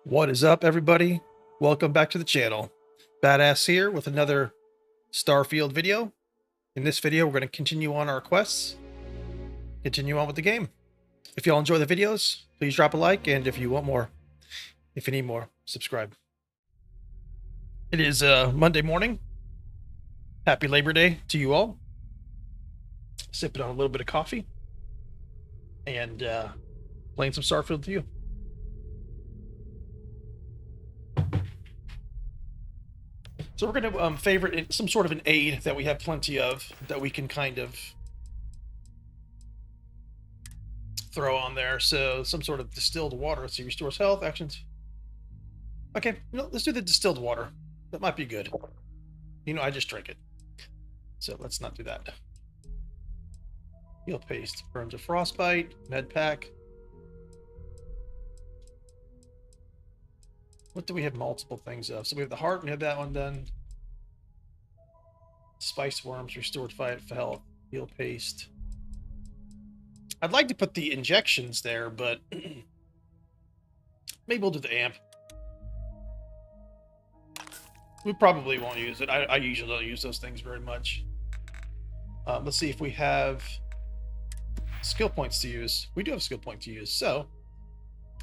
What is up, everybody? Welcome back to the channel. Badass here with another Starfield video. In this video, we're going to continue on our quests, continue on with the game. If y'all enjoy the videos, please drop a like, and if you want more, if you need more, subscribe. It is Monday morning. Happy Labor Day to you all. Sipping on a little bit of coffee and playing some Starfield with you. So we're going to favorite some sort of an aid that we have plenty of that we can kind of throw on there. So some sort of distilled water. Let's see, restores health, actions. Okay, let's do the distilled water. That might be good. I just drink it. So let's not do that. Heal paste, burns of frostbite, med pack. What do we have multiple things of? So we have the heart, we have that one done. Spice worms, restored fight for health, heal paste. I'd like to put the injections there, but maybe we'll do the amp. We probably won't use it. I usually don't use those things very much. Let's see if we have skill points to use. We do have skill point to use. So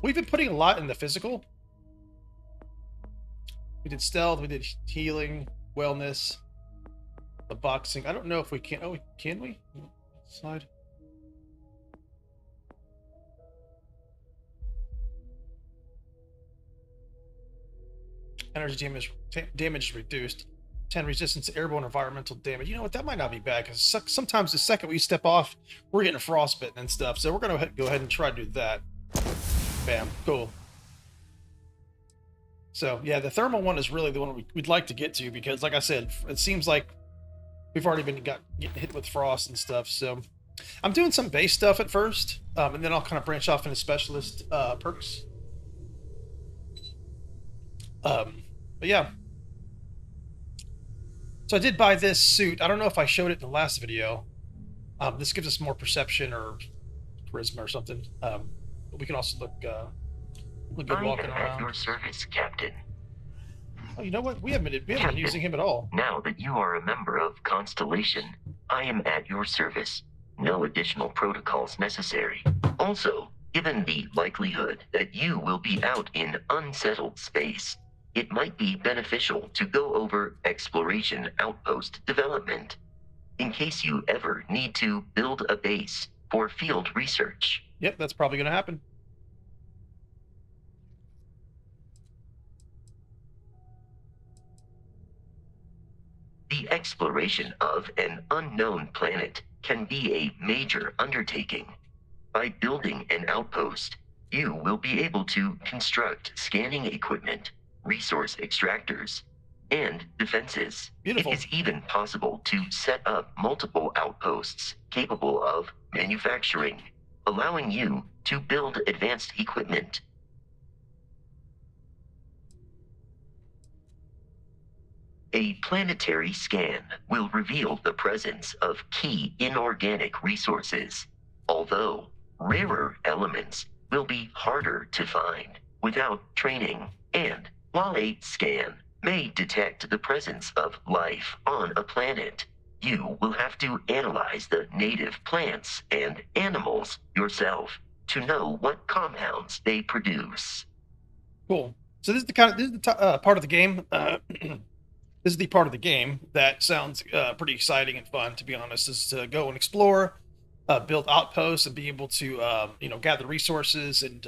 we've been putting a lot in the physical. We did stealth, we did healing, wellness, the boxing. I don't know if we can. Oh, can we? Slide. Energy damage is reduced. 10 resistance to airborne environmental damage. You know what? That might not be bad because sometimes the second we step off, we're getting frostbitten and stuff. So we're going to go ahead and try to do that. Bam. Cool. So, yeah, the thermal one is really the one we'd like to get to because, like I said, it seems like we've already been getting hit with frost and stuff. So I'm doing some base stuff at first, and then I'll kind of branch off into specialist perks. But yeah. So I did buy this suit. I don't know if I showed it in the last video. This gives us more perception or charisma or something. But we can also look good walking around. At your service, Captain. Oh, you know what? We haven't been using him at all. Now that you are a member of Constellation, I am at your service. No additional protocols necessary. Also, given the likelihood that you will be out in unsettled space, it might be beneficial to go over exploration outpost development, in case you ever need to build a base for field research. Yep, that's probably going to happen. The exploration of an unknown planet can be a major undertaking. By building an outpost, you will be able to construct scanning equipment, resource extractors, and defenses. Beautiful. It is even possible to set up multiple outposts capable of manufacturing, allowing you to build advanced equipment. A planetary scan will reveal the presence of key inorganic resources, although rarer elements will be harder to find without training. And while a scan may detect the presence of life on a planet, you will have to analyze the native plants and animals yourself to know what compounds they produce. Cool. So this is the part of the game. This is the part of the game that sounds pretty exciting and fun, to be honest, is to go and explore, build outposts, and be able to, gather resources and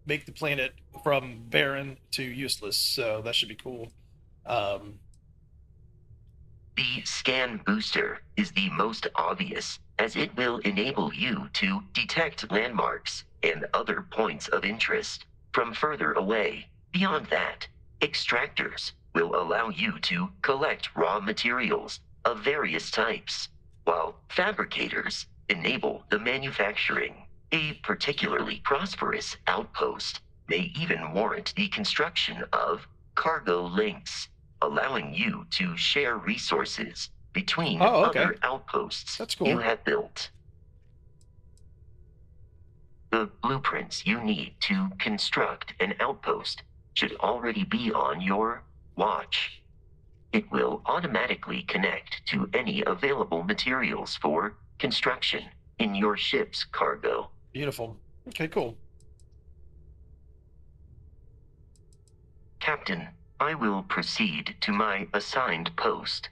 make the planet from barren to useless. So that should be cool. The scan booster is the most obvious, as it will enable you to detect landmarks and other points of interest from further away. Beyond that, extractors will allow you to collect raw materials of various types, while fabricators enable the manufacturing. A particularly prosperous outpost may even warrant the construction of cargo links, allowing you to share resources between other outposts That's cool. you have built. The blueprints you need to construct an outpost should already be on your watch. It will automatically connect to any available materials for construction in your ship's cargo. Beautiful. Okay, cool. Captain, I will proceed to my assigned post.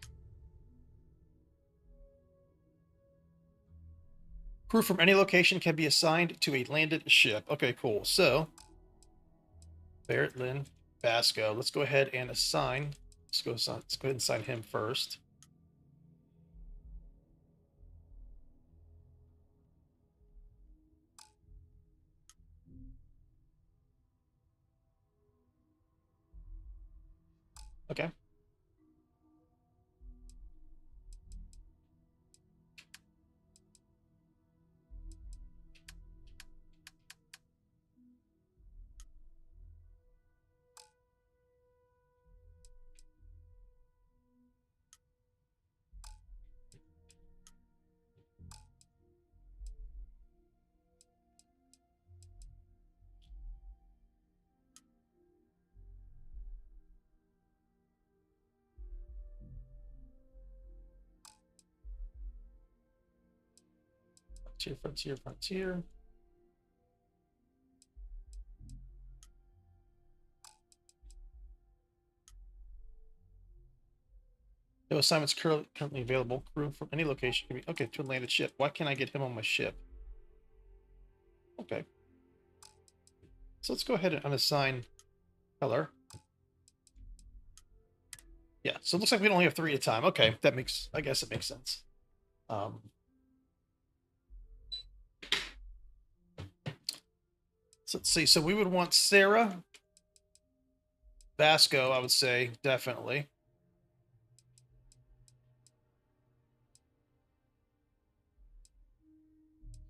Crew from any location can be assigned to a landed ship. Okay, cool. So, Barrett, Lynn, Basco. Let's go ahead and assign. Let's go ahead and assign him first. Okay. Frontier, frontier, frontier. No assignments currently available. Crew from any location can be okay to a landed ship. Why can't I get him on my ship? Okay. So let's go ahead and unassign Heller. Yeah, so it looks like we only have 3 at a time. Okay, I guess it makes sense. So let's see. So we would want Sarah, Vasco, I would say, definitely.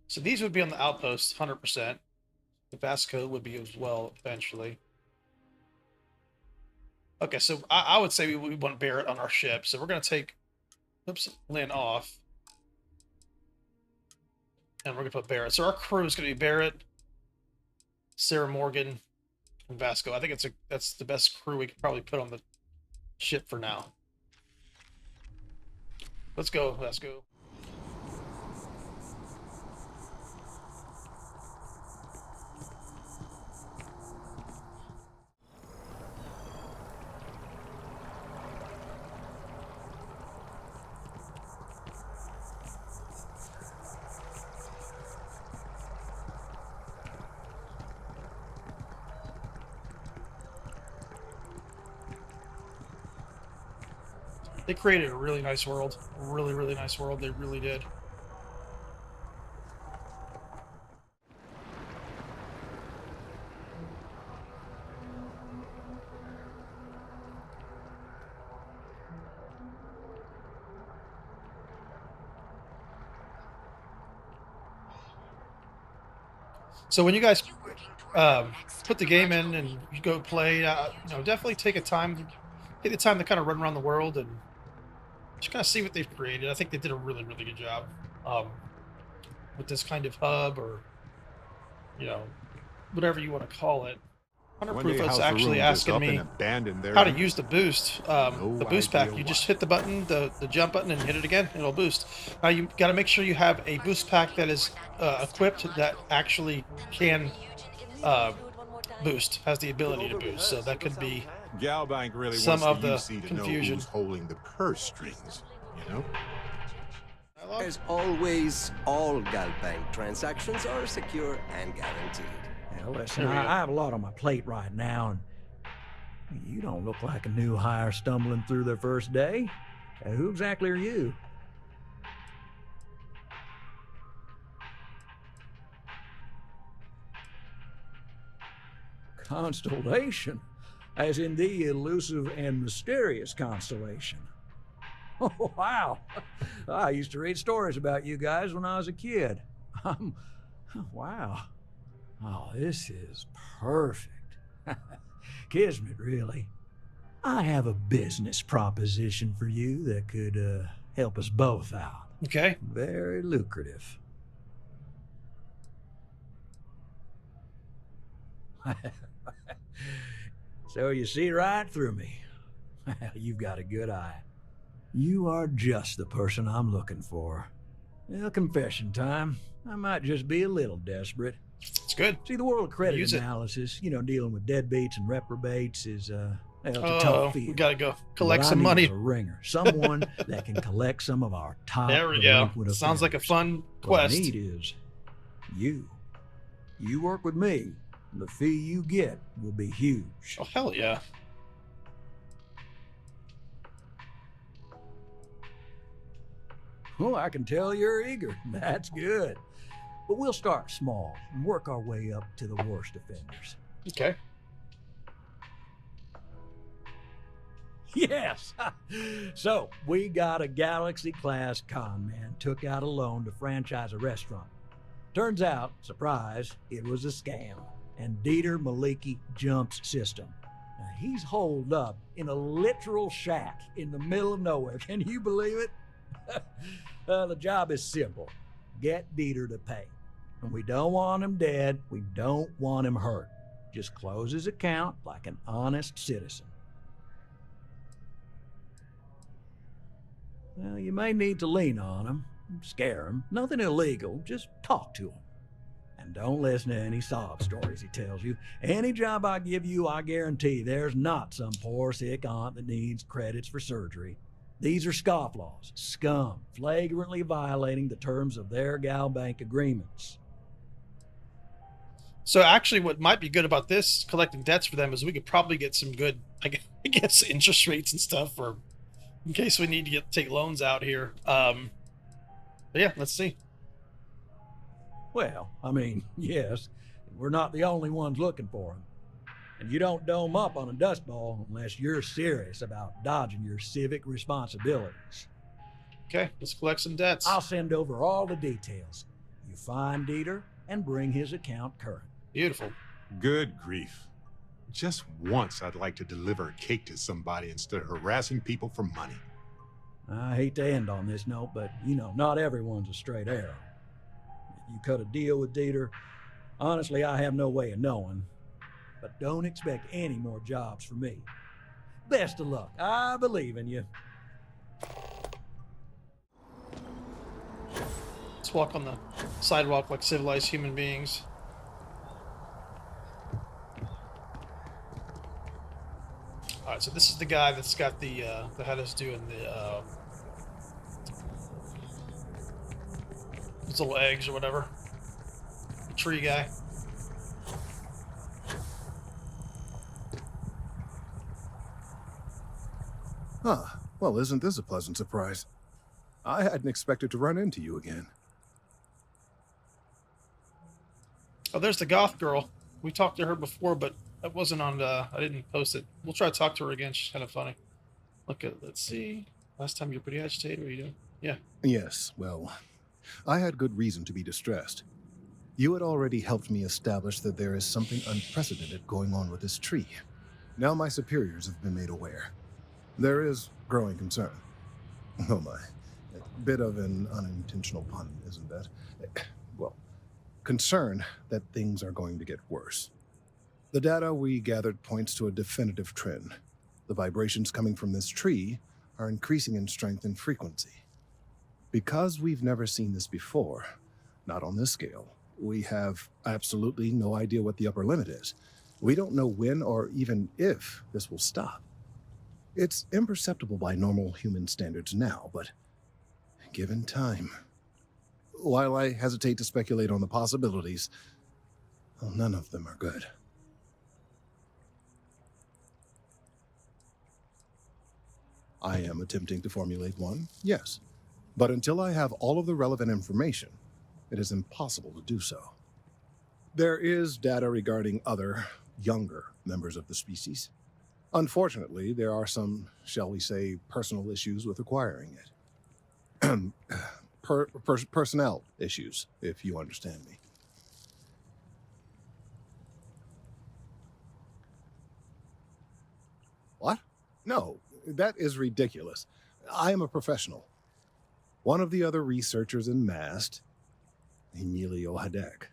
So these would be on the outpost, 100%. The Vasco would be as well, eventually. Okay, so I would say we want Barrett on our ship. So we're going to take Lynn off. And we're going to put Barrett. So our crew is going to be Barrett, Sarah Morgan, and Vasco. I think that's the best crew we could probably put on the ship for now. Let's go, Vasco. They created a really nice world. Really, really nice world. They really did. So when you guys put the game in and you go play, definitely take the time to kind of run around the world and just kind of see what they've created. I think they did a really, really good job with this kind of hub, or whatever you want to call it. Hunter Proof is actually asking me how to use the boost. The boost pack. You just hit the button, the jump button, and hit it again, and it'll boost. Now you got to make sure you have a boost pack that is equipped that actually can boost, has the ability to boost. So that could be Galbank really some wants of the the UC to confusion. know who's holding the purse strings, you know? As always, all Galbank transactions are secure and guaranteed. Now, listen, I have a lot on my plate right now, and you don't look like a new hire stumbling through their first day. Who exactly are you? Constellation, as in the elusive and mysterious constellation. Oh, wow. I used to read stories about you guys when I was a kid. Wow. Oh, this is perfect. Kismet, really. I have a business proposition for you that could help us both out. Okay. Very lucrative. So you see right through me. You've got a good eye. You are just the person I'm looking for. Well, confession time. I might just be a little desperate. It's good. See, the world of credit Use it. analysis, dealing with deadbeats and reprobates is, well, it's a Oh, tough field. we gotta go What collect I some need money. is a ringer, someone that can collect some of our top There we go. delinquent Sounds like a offenders. fun What I quest. need is you. You work with me. The fee you get will be huge. Oh, hell yeah. Oh, I can tell you're eager. That's good. But we'll start small and work our way up to the worst offenders. Okay. Yes. So, we got a Galaxy-class con man took out a loan to franchise a restaurant. Turns out, surprise, it was a scam. And Dieter Maliki Jump's system. Now, he's holed up in a literal shack in the middle of nowhere. Can you believe it? The job is simple. Get Dieter to pay. And we don't want him dead. We don't want him hurt. Just close his account like an honest citizen. Well, you may need to lean on him, scare him. Nothing illegal. Just talk to him. And don't listen to any sob stories he tells you. Any job I give you, I guarantee there's not some poor sick aunt that needs credits for surgery. These are scofflaws, scum, flagrantly violating the terms of their gal bank agreements. So actually, what might be good about this collecting debts for them is we could probably get some good, I guess, interest rates and stuff for in case we need to take loans out here. But yeah, let's see. Well, I mean, yes, we're not the only ones looking for him. And you don't dome up on a dust ball unless you're serious about dodging your civic responsibilities. Okay, let's collect some debts. I'll send over all the details. You find Dieter and bring his account current. Beautiful. Good grief. Just once I'd like to deliver a cake to somebody instead of harassing people for money. I hate to end on this note, but, not everyone's a straight arrow. If you cut a deal with Dieter, honestly, I have no way of knowing. But don't expect any more jobs for me. Best of luck. I believe in you. Let's walk on the sidewalk like civilized human beings. All right, so this is the guy that's got the that had us doing the these little eggs or whatever. The tree guy. Huh. Well, isn't this a pleasant surprise? I hadn't expected to run into you again. Oh, there's the goth girl. We talked to her before, but that wasn't on. I didn't post it. We'll try to talk to her again. She's kind of funny. Let's see. Last time you were pretty agitated. What are you doing? Yeah. Yes, well, I had good reason to be distressed. You had already helped me establish that there is something unprecedented going on with this tree. Now my superiors have been made aware. There is growing concern. Oh my. A bit of an unintentional pun, isn't that? Well, concern that things are going to get worse. The data we gathered points to a definitive trend. The vibrations coming from this tree are increasing in strength and frequency. Because we've never seen this before, not on this scale, we have absolutely no idea what the upper limit is. We don't know when or even if this will stop. It's imperceptible by normal human standards now, but given time. While I hesitate to speculate on the possibilities, well, none of them are good. I am attempting to formulate one, yes. But until I have all of the relevant information, it is impossible to do so. There is data regarding other, younger members of the species. Unfortunately, there are some, shall we say, personal issues with acquiring it. Personnel issues, if you understand me. What? No, that is ridiculous. I am a professional. One of the other researchers in MAST, Emilio Hadek,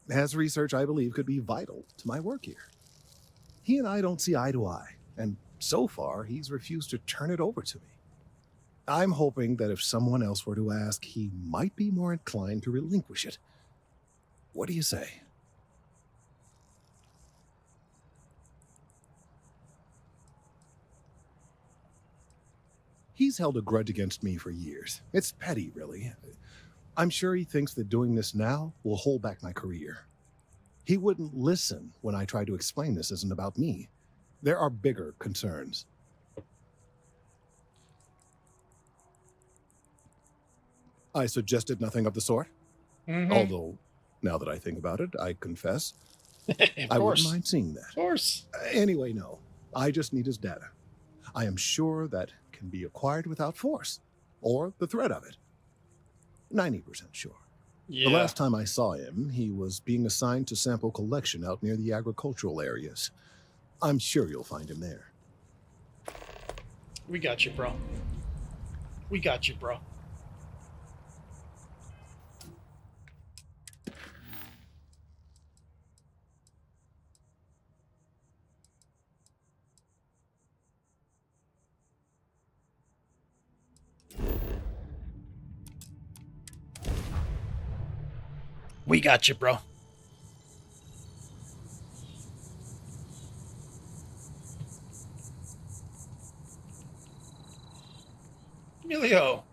has research I believe could be vital to my work here. He and I don't see eye to eye, and so far he's refused to turn it over to me. I'm hoping that if someone else were to ask, he might be more inclined to relinquish it. What do you say? He's held a grudge against me for years. It's petty, really. I'm sure he thinks that doing this now will hold back my career. He wouldn't listen when I tried to explain this isn't about me. There are bigger concerns. I suggested nothing of the sort. Although, now that I think about it, I confess, I wouldn't mind seeing that. Of course. Anyway, no. I just need his data. I am sure that can be acquired without force, or the threat of it. 90% sure. Yeah. The last time I saw him, he was being assigned to sample collection out near the agricultural areas. I'm sure you'll find him there. We got you, bro. We got you, bro. We got you, bro. Emilio.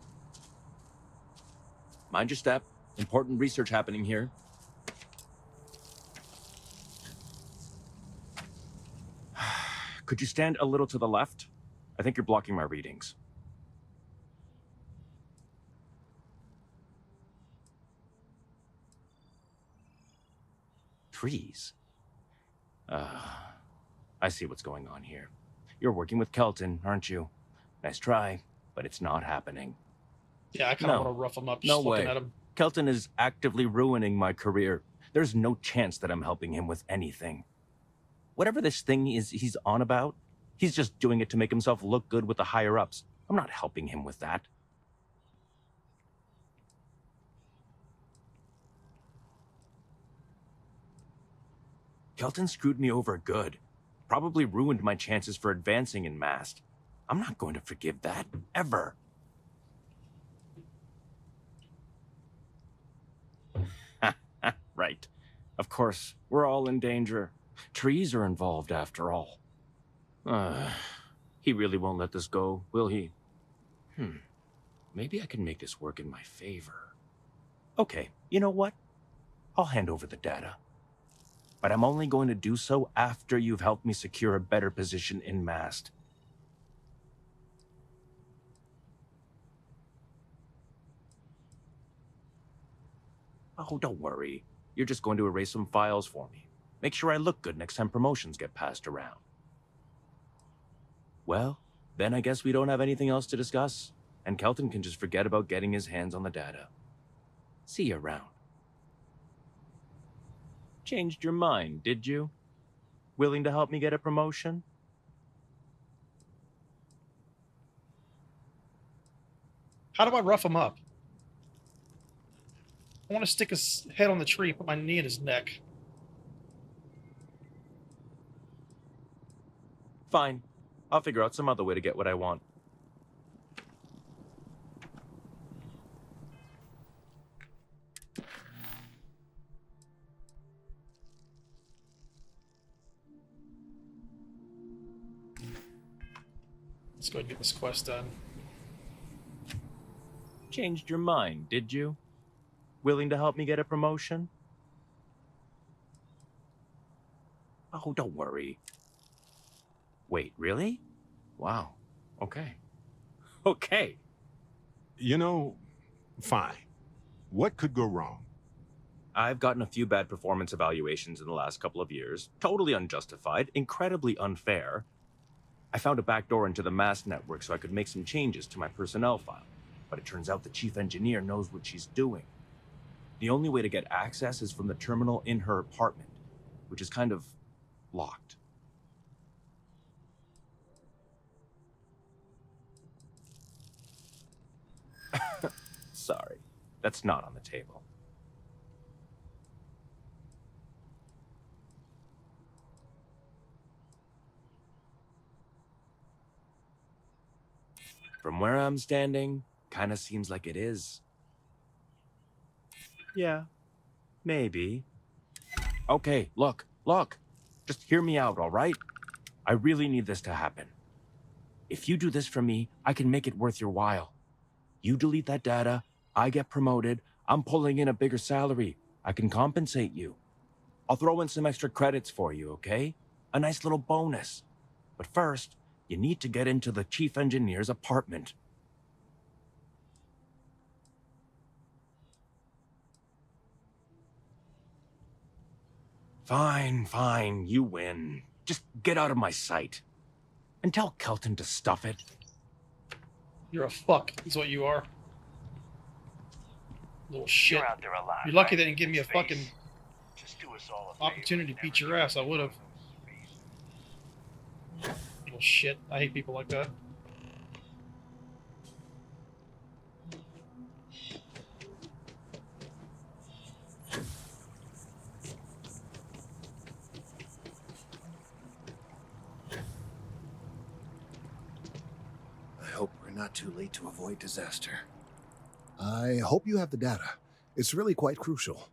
Mind your step. Important research happening here. Could you stand a little to the left? I think you're blocking my readings. Trees? I see what's going on here. You're working with Kelton, aren't you? Nice try, but it's not happening. Yeah, I kind of want to rough him up just No looking way. at him. Kelton is actively ruining my career. There's no chance that I'm helping him with anything. Whatever this thing is he's on about, he's just doing it to make himself look good with the higher-ups. I'm not helping him with that. Kelton screwed me over good. Probably ruined my chances for advancing in Mast. I'm not going to forgive that, ever. Right. Of course, we're all in danger. Trees are involved after all. He really won't let this go, will he? Maybe I can make this work in my favor. Okay, you know what? I'll hand over the data. But I'm only going to do so after you've helped me secure a better position in Mast. Oh, don't worry. You're just going to erase some files for me. Make sure I look good next time promotions get passed around. Well, then I guess we don't have anything else to discuss, and Kelton can just forget about getting his hands on the data. See you around. Changed your mind, did you? Willing to help me get a promotion? How do I rough him up? I want to stick his head on the tree, put my knee in his neck. Fine. I'll figure out some other way to get what I want. Let's go ahead and get this quest done. Changed your mind, did you? Willing to help me get a promotion? Oh, don't worry. Wait, really? Wow. Okay. Okay. You know, fine. What could go wrong? I've gotten a few bad performance evaluations in the last couple of years. Totally unjustified, incredibly unfair. I found a backdoor into the Mast network so I could make some changes to my personnel file. But it turns out the chief engineer knows what she's doing. The only way to get access is from the terminal in her apartment, which is kind of locked. Sorry, that's not on the table. From where I'm standing, kinda seems like it is. Yeah, maybe. Okay, look. Just hear me out, all right? I really need this to happen. If you do this for me, I can make it worth your while. You delete that data, I get promoted, I'm pulling in a bigger salary. I can compensate you. I'll throw in some extra credits for you, okay? A nice little bonus. But first, you need to get into the chief engineer's apartment. Fine, you win. Just get out of my sight. And tell Kelton to stuff it. You're a fuck, is what you are. Little shit. You're out there a lot, You're lucky right? they didn't give me a Space. fucking Just do us all a opportunity to favor and beat never your give ass. I up would have. space. Little shit. I hate people like that. I hope we're not too late to avoid disaster. I hope you have the data. It's really quite crucial.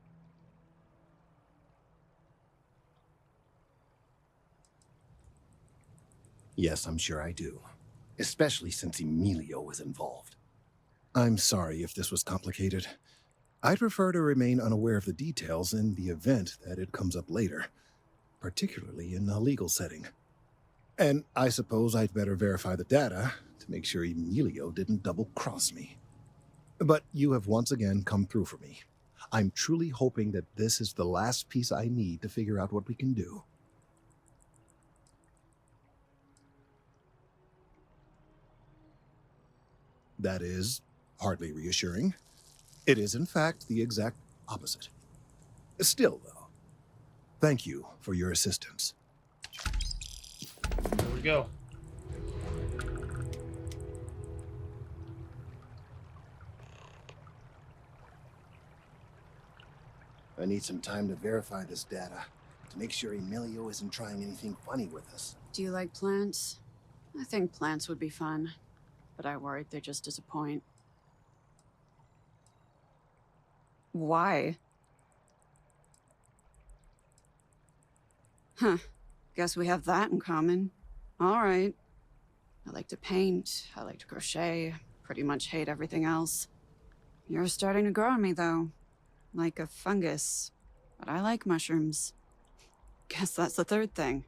Yes, I'm sure I do. Especially since Emilio was involved. I'm sorry if this was complicated. I'd prefer to remain unaware of the details in the event that it comes up later, particularly in a legal setting. And I suppose I'd better verify the data to make sure Emilio didn't double-cross me. But you have once again come through for me. I'm truly hoping that this is the last piece I need to figure out what we can do. That is hardly reassuring. It is, in fact, the exact opposite. Still, though, thank you for your assistance. There we go. I need some time to verify this data, to make sure Emilio isn't trying anything funny with us. Do you like plants? I think plants would be fun, but I worried they just disappoint. Why? Huh. Guess we have that in common. All right. I like to paint, I like to crochet, pretty much hate everything else. You're starting to grow on me, though. Like a fungus. But I like mushrooms. Guess that's the third thing.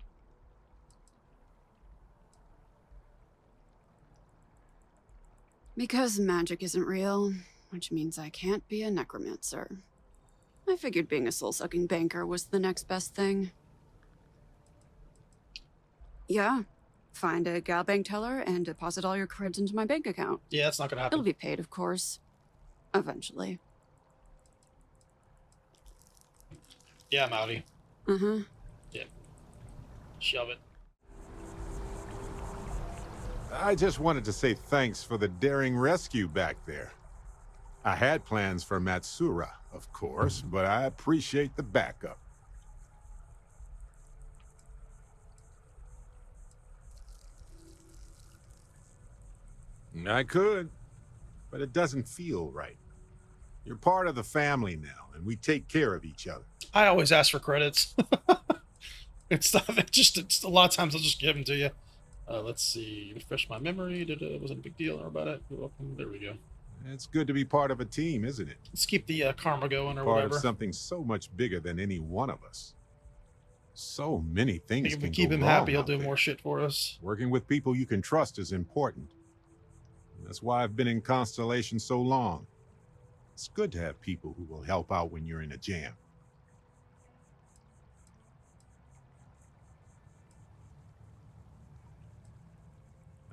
Because magic isn't real, which means I can't be a necromancer. I figured being a soul-sucking banker was the next best thing. Yeah. Find a gal bank teller and deposit all your creds into my bank account. Yeah, that's not gonna happen. It'll be paid, of course. Eventually. Yeah, I'm outie. Uh-huh. Yeah. Shove it. I just wanted to say thanks for the daring rescue back there. I had plans for Matsura, of course, but I appreciate the backup. I could, but it doesn't feel right. You're part of the family now, and we take care of each other. I always ask for credits. It's not it's a lot of times I'll just give them to you. Let's see. Refresh my memory. It wasn't a big deal about it. You're welcome. There we go. It's good to be part of a team, isn't it? Let's keep the karma going or Part whatever. of something so much bigger than any one of us. So many things If we can keep go him wrong happy, he'll out do there. more shit for us. Working with people you can trust is important. That's why I've been in Constellation so long. It's good to have people who will help out when you're in a jam.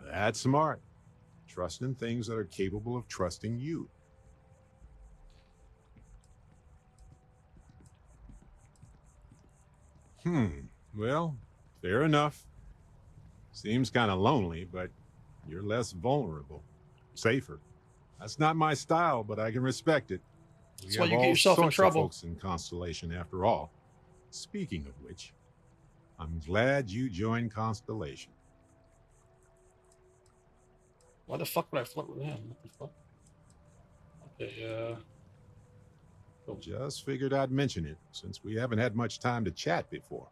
That's smart. Trust in things that are capable of trusting you. Well, fair enough. Seems kind of lonely, but you're less vulnerable. Safer. That's not my style, but I can respect it. That's why you get yourself in sorts of trouble. folks in Constellation, after all. Speaking of which, I'm glad you joined Constellation. Why the fuck would I flirt with him? What the fuck? Okay, Just figured I'd mention it, since we haven't had much time to chat before.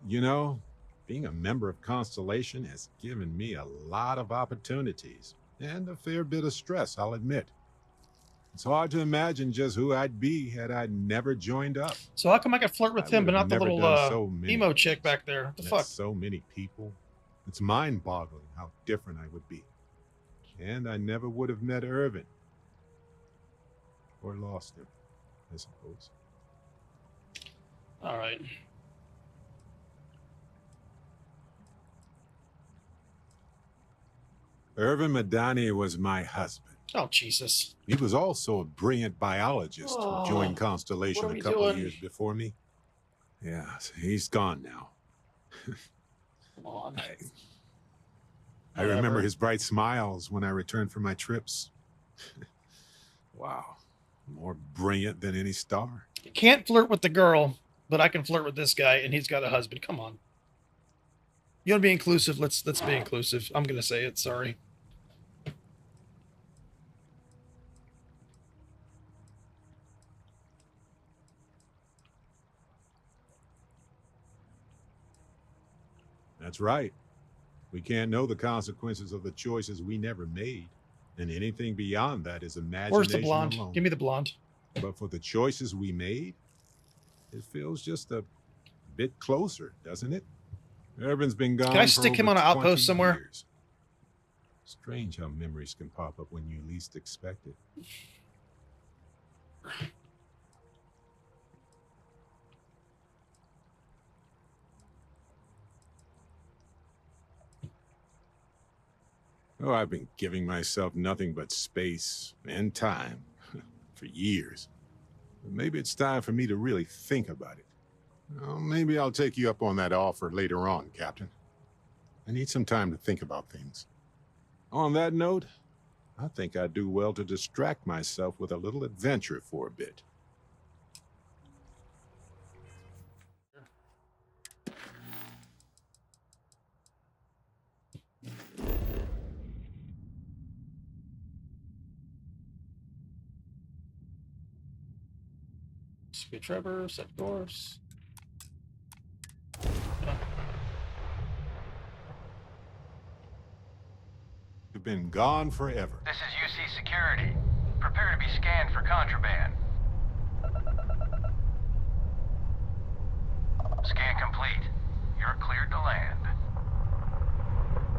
You know, being a member of Constellation has given me a lot of opportunities, and a fair bit of stress, I'll admit. It's hard to imagine just who I'd be had I never joined up. so how come I can flirt with I him, would but have not the never little done so many emo chick things, back there? What the met fuck? so many people. It's mind-boggling how different I would be. And I never would have met Irvin. Or lost him, I suppose. All right. Irvin Madani was my husband. Oh, Jesus. He was also a brilliant biologist who joined Constellation what are a we couple doing? years before me. Yeah, he's gone now. Come on. I remember his bright smiles when I returned from my trips. Wow, more brilliant than any star. You can't flirt with the girl, but I can flirt with this guy, and he's got a husband. Come on. You want to be inclusive? Let's be inclusive. I'm gonna say it. Sorry. That's right. We can't know the consequences of the choices we never made, and anything beyond that is imagination Where's the blonde? alone. Give me the blonde. But for the choices we made, it feels just a bit closer, doesn't it? Irvin's been gone. Can I stick him on an outpost somewhere? Years. Strange how memories can pop up when you least expect it. Oh, I've been giving myself nothing but space and time for years. But maybe it's time for me to really think about it. Well, maybe I'll take you up on that offer later on, Captain. I need some time to think about things. On that note, I think I'd do well to distract myself with a little adventure for a bit. Speed Trevor, set course. You've been gone forever. This is UC Security. Prepare to be scanned for contraband. Scan complete. You're cleared to land.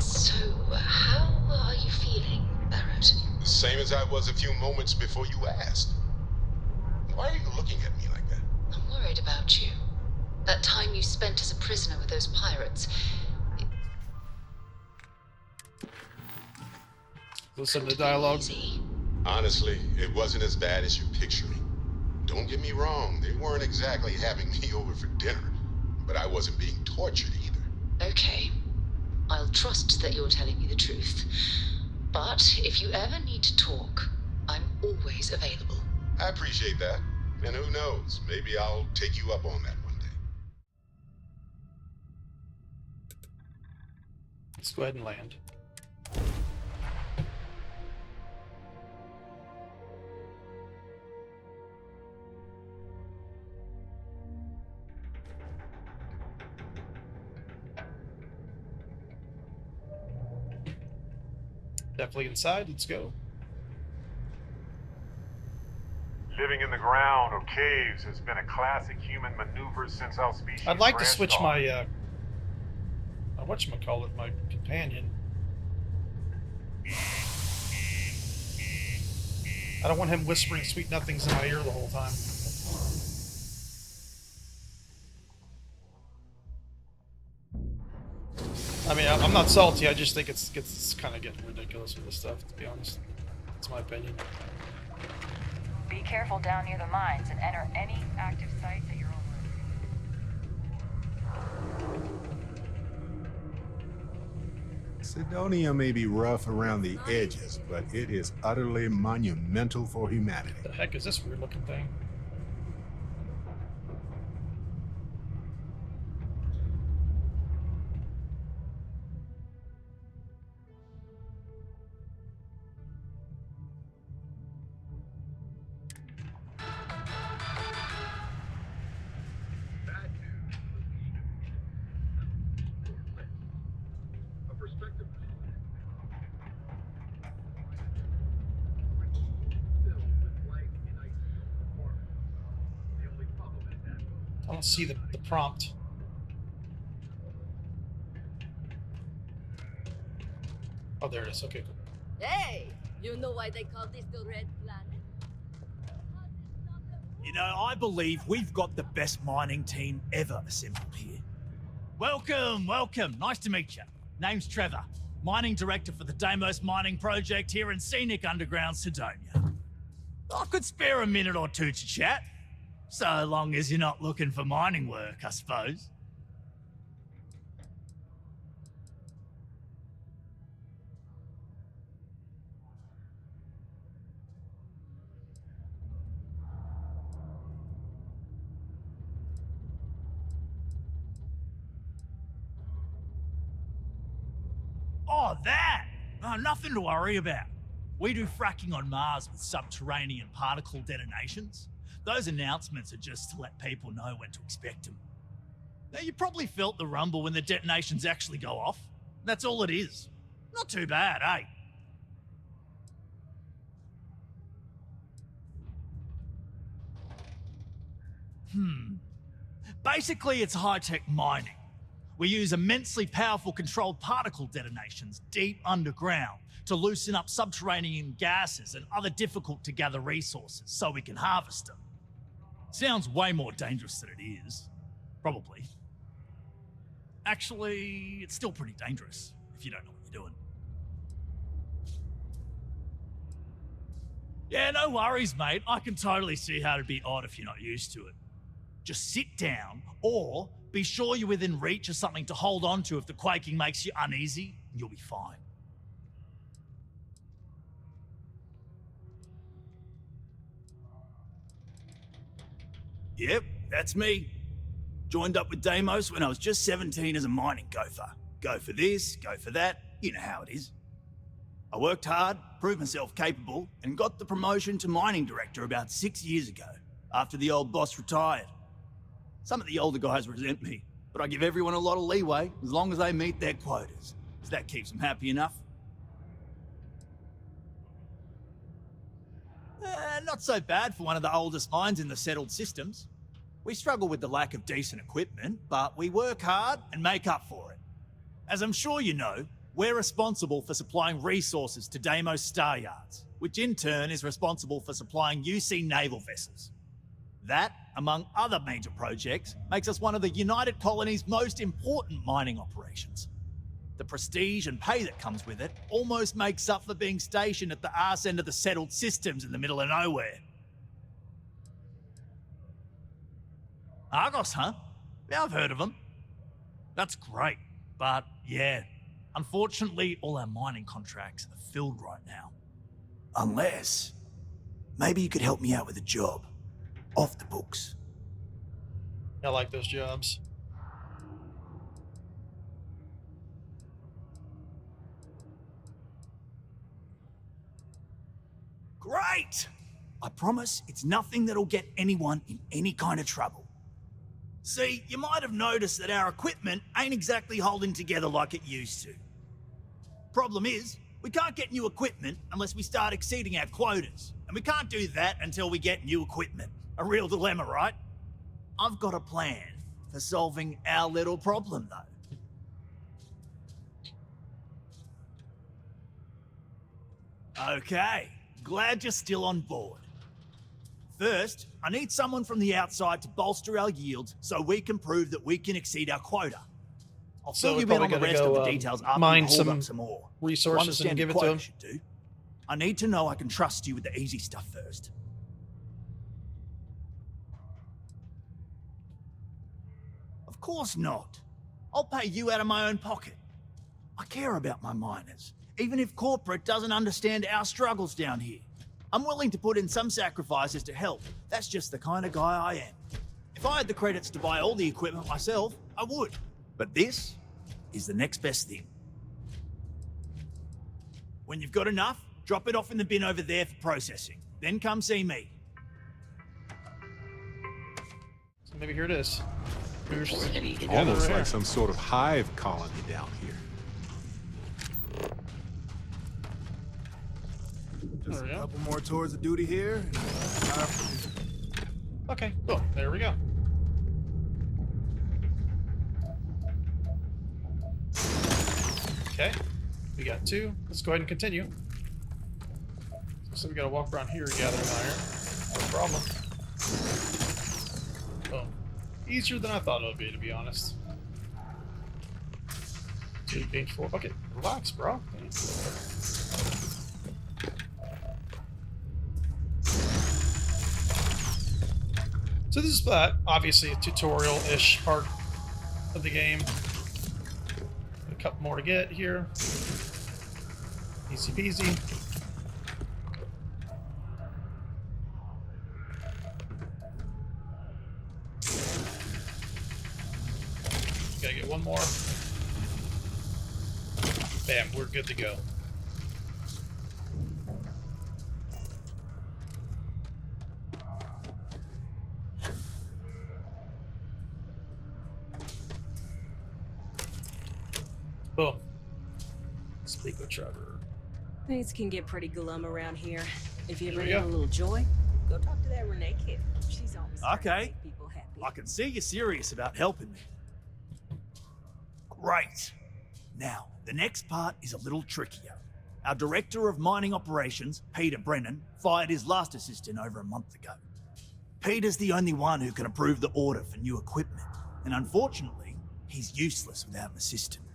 So, how are you feeling, Barrett? The same as I was a few moments before you asked. Why are you looking at me like that? I'm worried about you. That time you spent as a prisoner with those pirates. Listen to the dialogue. Easy. Honestly, it wasn't as bad as you're picturing. Don't get me wrong, they weren't exactly having me over for dinner, but I wasn't being tortured either. Okay. I'll trust that you're telling me the truth. But if you ever need to talk, I'm always available. I appreciate that. And who knows, maybe I'll take you up on that one day. Let's go ahead and land. Definitely inside. Let's go. Living in the ground or caves has been a classic human maneuver since our species. I'd like to branched switch off. my whatchamacallit, my companion. I don't want him whispering sweet nothings in my ear the whole time. I mean, I'm not salty. I just think it's kind of getting ridiculous with this stuff, to be honest. That's my opinion. Be careful down near the mines and enter any active sites at your own risk. Sidonia may be rough around the edges, but it is utterly monumental for humanity. The heck is this weird looking thing? I don't see the prompt. Oh, there it is. Okay, cool. Hey, you know why they call this the Red Planet? You know, I believe we've got the best mining team ever assembled here. Welcome, welcome. Nice to meet you. Name's Trevor, mining director for the Deimos mining project here in scenic underground Sidonia. I could spare a minute or two to chat, so long as you're not looking for mining work, I suppose. Oh, that! Oh, nothing to worry about. We do fracking on Mars with subterranean particle detonations. Those announcements are just to let people know when to expect them. Now, you probably felt the rumble when the detonations actually go off. That's all it is. Not too bad, eh? Basically, it's high-tech mining. We use immensely powerful controlled particle detonations deep underground to loosen up subterranean gases and other difficult-to-gather resources so we can harvest them. Sounds way more dangerous than it is. Probably. Actually, it's still pretty dangerous if you don't know what you're doing. Yeah, no worries, mate. I can totally see how it'd be odd if you're not used to it. Just sit down, or be sure you're within reach of something to hold on to if the quaking makes you uneasy, and you'll be fine. Yep, that's me. Joined up with Deimos when I was just 17 as a mining gopher. Go for this, go for that, you know how it is. I worked hard, proved myself capable, and got the promotion to mining director about 6 years ago, after the old boss retired. Some of the older guys resent me, but I give everyone a lot of leeway as long as they meet their quotas. So that keeps them happy enough. Not so bad for one of the oldest mines in the settled systems. We struggle with the lack of decent equipment, but we work hard and make up for it. As I'm sure you know, we're responsible for supplying resources to Deimos Star Yards, which in turn is responsible for supplying UC naval vessels. That, among other major projects, makes us one of the United Colony's most important mining operations. The prestige and pay that comes with it almost makes up for being stationed at the arse end of the settled systems in the middle of nowhere. Argos, huh? Yeah, I've heard of them. That's great, but yeah, unfortunately all our mining contracts are filled right now. Unless, maybe you could help me out with a job. Off the books. I like those jobs. Great! I promise it's nothing that'll get anyone in any kind of trouble. See, you might have noticed that our equipment ain't exactly holding together like it used to. Problem is, we can't get new equipment unless we start exceeding our quotas, and we can't do that until we get new equipment. A real dilemma, right? I've got a plan for solving our little problem, though. Okay, glad you're still on board. First, I need someone from the outside to bolster our yields so we can prove that we can exceed our quota. I'll So fill we're you in on probably the gonna rest of go, the details after mine we've hauled some up some more. resources and give it to Quota him. should do. I need to know I can trust you with the easy stuff first. Of course not. I'll pay you out of my own pocket. I care about my miners, even if corporate doesn't understand our struggles down here. I'm willing to put in some sacrifices to help. That's just the kind of guy I am. If I had the credits to buy all the equipment myself, I would. But this is the next best thing. When you've got enough, drop it off in the bin over there for processing. Then come see me. So maybe here it is. Here's Almost over like some sort of hive colony down here. Just a couple more tours of duty here. Okay, cool. There we go. Okay, we got 2. Let's go ahead and continue. So we gotta walk around here gathering iron. No problem. Boom. Easier than I thought it would be, to be honest. 2 paint 4 bucket. Relax, bro. Damn. So this is obviously a tutorial-ish part of the game. A couple more to get here. Easy peasy. Gotta get one more. Bam, we're good to go. Boom. Speak with Trevor. Things can get pretty glum around here. If you ever There we need a go. little joy, go talk to that Renee kid. She's always trying to Okay. make people happy. I can see you're serious about helping me. Great. Now, the next part is a little trickier. Our director of mining operations, Peter Brennan, fired his last assistant over a month ago. Peter's the only one who can approve the order for new equipment, and unfortunately, he's useless without an assistant.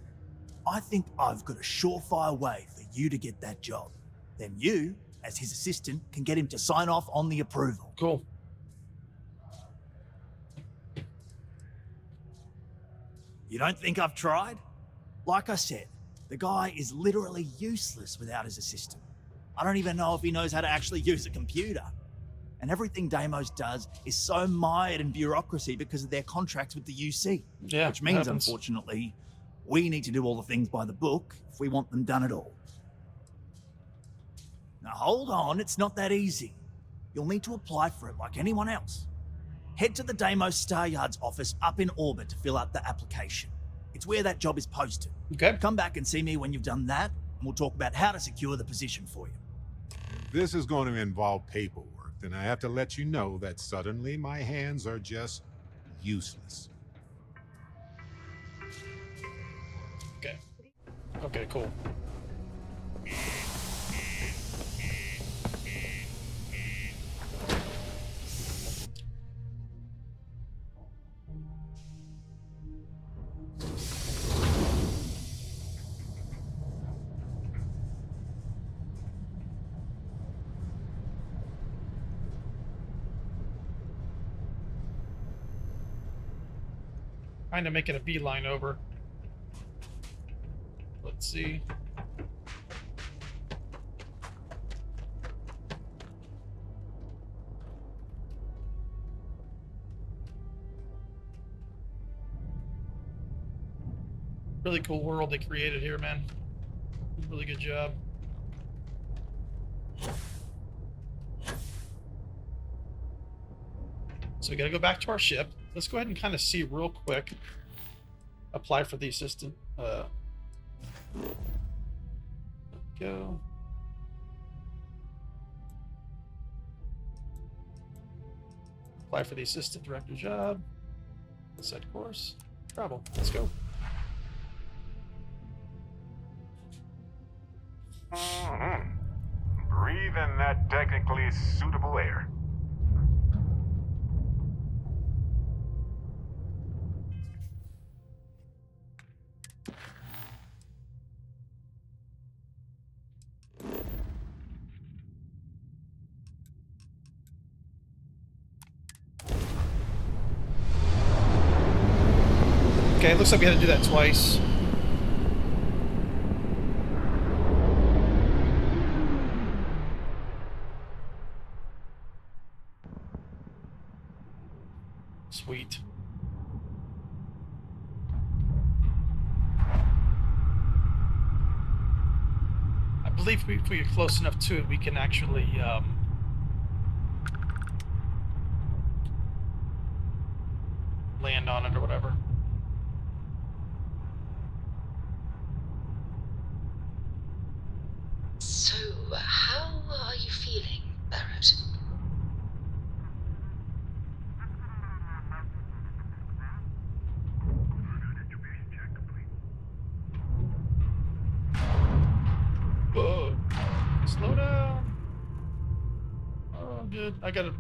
I think I've got a surefire way for you to get that job. Then you, as his assistant, can get him to sign off on the approval. Cool. You don't think I've tried? Like I said, the guy is literally useless without his assistant. I don't even know if he knows how to actually use a computer. And everything Deimos does is so mired in bureaucracy because of their contracts with the UC. Yeah, which means, happens. unfortunately, we need to do all the things by the book if we want them done at all. Now hold on, it's not that easy. You'll need to apply for it like anyone else. Head to the Deimos Star Yard's office up in orbit to fill out the application. It's where that job is posted. Okay. Come back and see me when you've done that, and we'll talk about how to secure the position for you. This is going to involve paperwork, and I have to let you know that suddenly my hands are just useless. Okay. Okay, cool. Kind of making a beeline over. Let's see. Really cool world they created here, man. Really good job. So we gotta go back to our ship. Let's go ahead and kind of see real quick. Apply for the assistant. Go. Apply for the assistant director job. Set course. Travel. Let's go. Breathe in that technically suitable air. Okay, it looks like we had to do that twice. Sweet. I believe if we get close enough to it, we can actually land on it or whatever. So, how are you feeling, Barrett? good. I gotta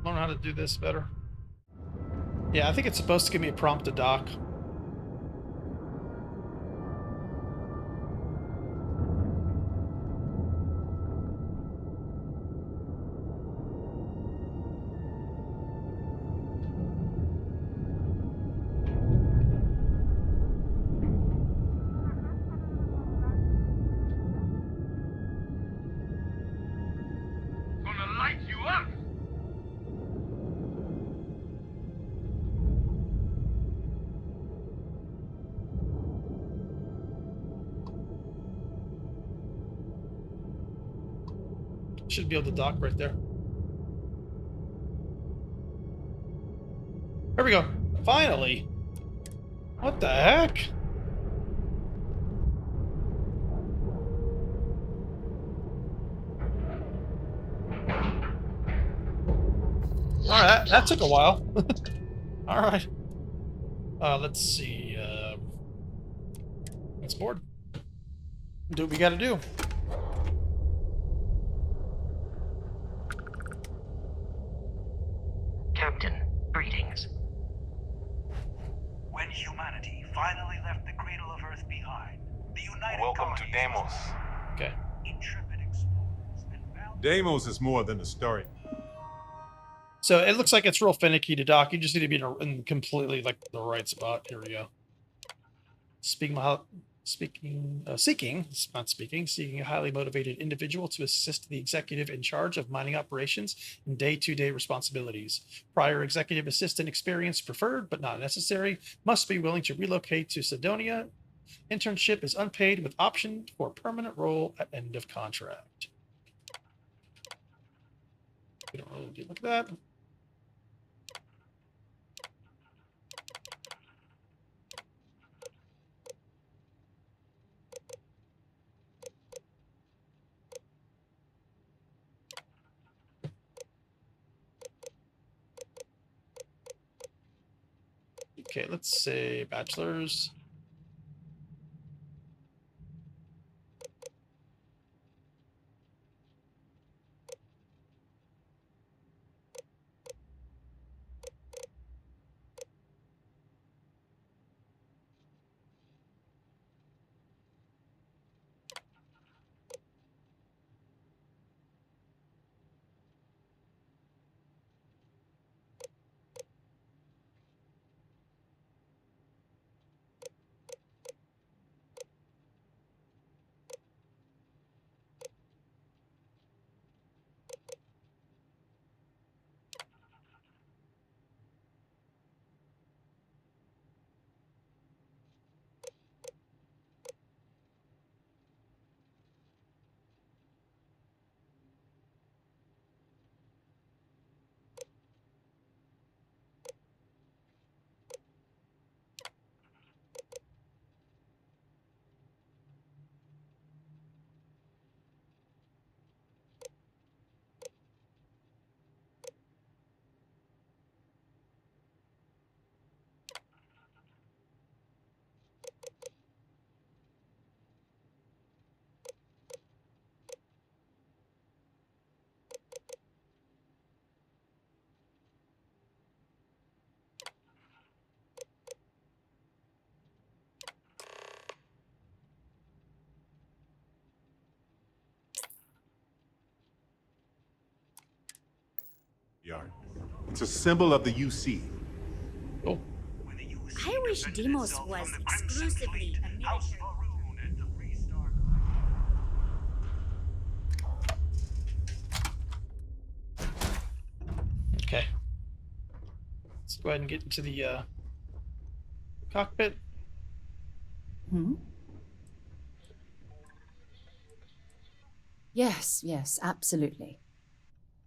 learn how to do this better. Yeah, I think it's supposed to give me a prompt to dock. Gonna light you up! Should be able to dock right there. Here we go. Finally. What the heck? Alright, that took a while. Alright. Let's see. Let's board. Do what we gotta do. Captain, greetings. When humanity finally left the cradle of Earth behind, the United Welcome to Colonies Deimos. Okay. intrepid explorers and found Deimos is more than a story. So it looks like it's real finicky to dock. You just need to be in completely like the right spot. Here we go. Seeking a highly motivated individual to assist the executive in charge of mining operations and day-to-day responsibilities. Prior executive assistant experience preferred, but not necessary. Must be willing to relocate to Sidonia. Internship is unpaid with option for permanent role at end of contract. We don't really look at that. Okay, let's say bachelor's. Yard. It's a symbol of the UC. Oh. I wish Deimos was exclusively a military. Okay. Let's go ahead and get into the cockpit. Hmm? Yes, yes, absolutely.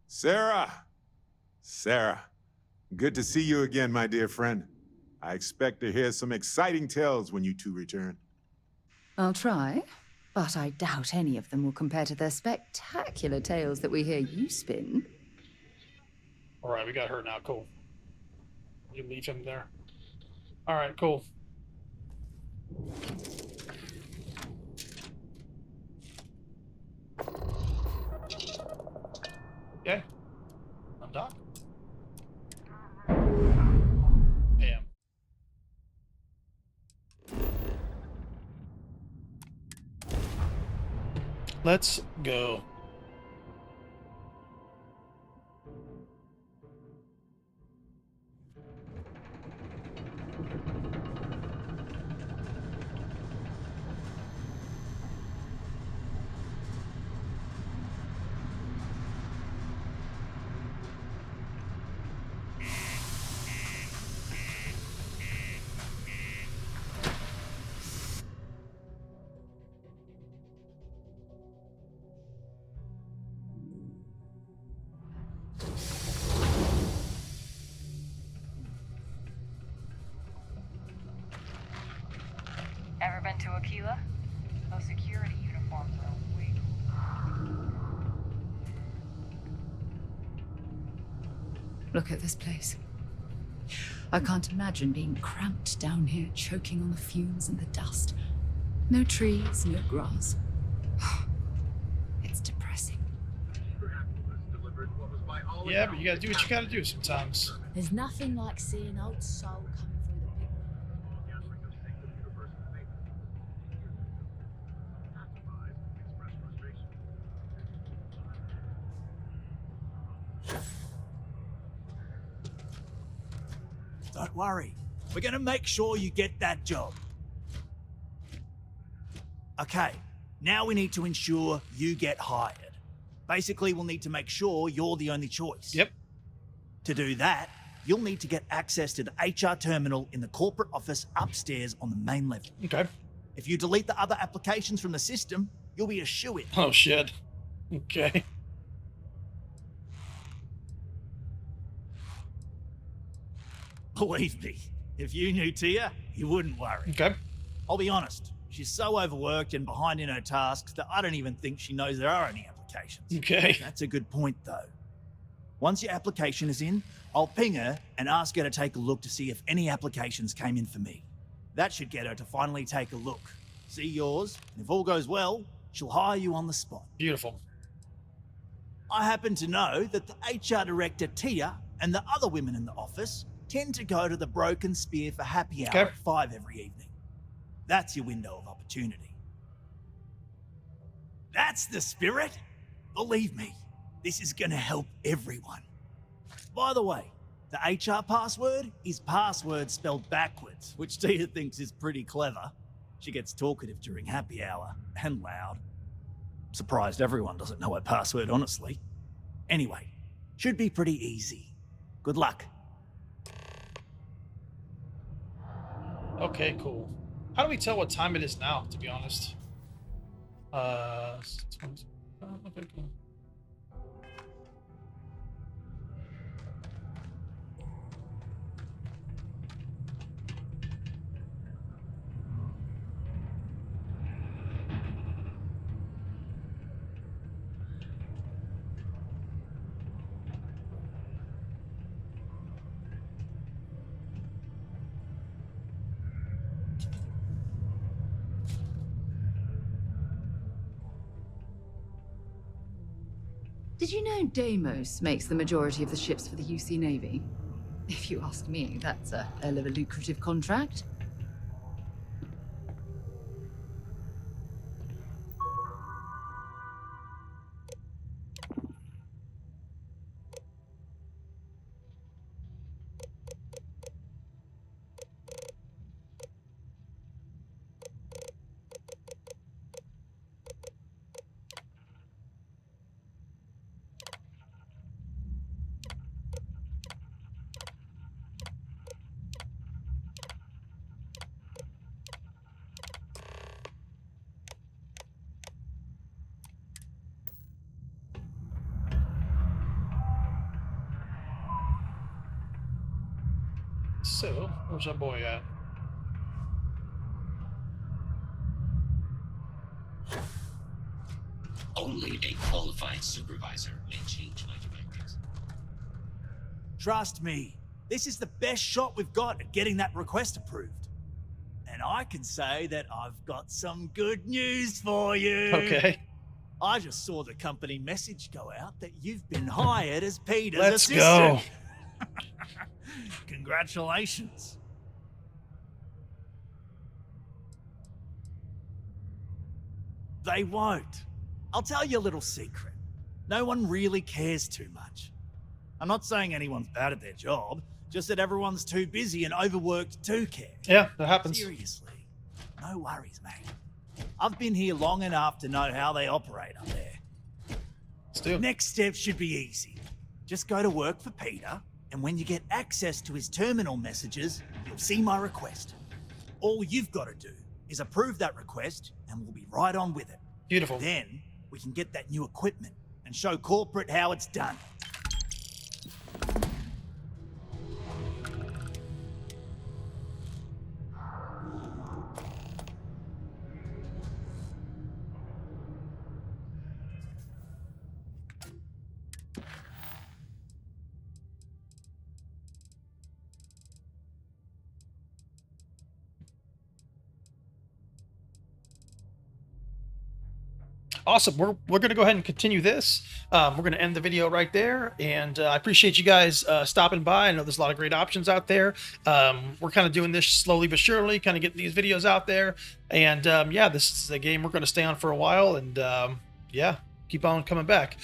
Sarah! Sarah, good to see you again, my dear friend. I expect to hear some exciting tales when you two return. I'll try, but I doubt any of them will compare to the spectacular tales that we hear you spin. All right, we got her now. Cool. You leave him there. All right, cool. Okay. Let's go. Ever been to Aquila? Those security uniforms are way Look at this place. I can't imagine being cramped down here, choking on the fumes and the dust. No trees, no grass. It's depressing. Yeah, but you gotta do what you gotta do sometimes. There's nothing like seeing old soul coming through the big Don't worry. We're gonna make sure you get that job. Okay, now we need to ensure you get hired. Basically, we'll need to make sure you're the only choice. Yep. To do that, you'll need to get access to the HR terminal in the corporate office upstairs on the main level. Okay. If you delete the other applications from the system, you'll be a shoo-in. Oh, shit. Okay. Believe me, if you knew Tia, you wouldn't worry. Okay. I'll be honest, she's so overworked and behind in her tasks that I don't even think she knows there are any applications. Okay. That's a good point, though. Once your application is in, I'll ping her and ask her to take a look to see if any applications came in for me. That should get her to finally take a look, see yours, and if all goes well, she'll hire you on the spot. Beautiful. I happen to know that the HR director, Tia, and the other women in the office tend to go to the Broken Spear for happy hour at 5 every evening. That's your window of opportunity. That's the spirit. Believe me, this is gonna help everyone. By the way, the HR password is password spelled backwards, which Tia thinks is pretty clever. She gets talkative during happy hour, and loud. Surprised everyone doesn't know her password, honestly. Anyway, should be pretty easy. Good luck. Okay, cool. How do we tell what time it is now, to be honest? Okay, cool. Did you know Deimos makes the majority of the ships for the UC Navy? If you ask me, that's a hell of a lucrative contract. So, where's our boy at? Only a qualified supervisor may change my directives. Trust me, this is the best shot we've got at getting that request approved. And I can say that I've got some good news for you. Okay. I just saw the company message go out that you've been hired as Peter's Let's assistant. go. Congratulations. They won't. I'll tell you a little secret. No one really cares too much. I'm not saying anyone's bad at their job, just that everyone's too busy and overworked to care. Yeah, that happens. Seriously, no worries, mate. I've been here long enough to know how they operate up there. Let's do it. Next step should be easy. Just go to work for Peter, and when you get access to his terminal messages, you'll see my request. All you've got to do is approve that request, and we'll be right on with it. Beautiful. Then we can get that new equipment and show corporate how it's done. Awesome. We're going to go ahead and continue this. We're going to end the video right there. And I appreciate you guys stopping by. I know there's a lot of great options out there. We're kind of doing this slowly but surely, kind of getting these videos out there. And yeah, this is a game we're going to stay on for a while. And yeah, keep on coming back.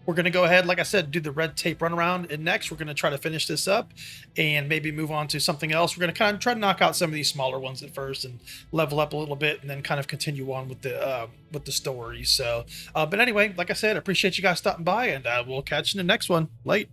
We're going to go ahead, like I said, do the red tape runaround. And next, we're going to try to finish this up and maybe move on to something else. We're going to kind of try to knock out some of these smaller ones at first and level up a little bit and then kind of continue on with the story. So, but anyway, like I said, I appreciate you guys stopping by and we'll catch you in the next one. Late.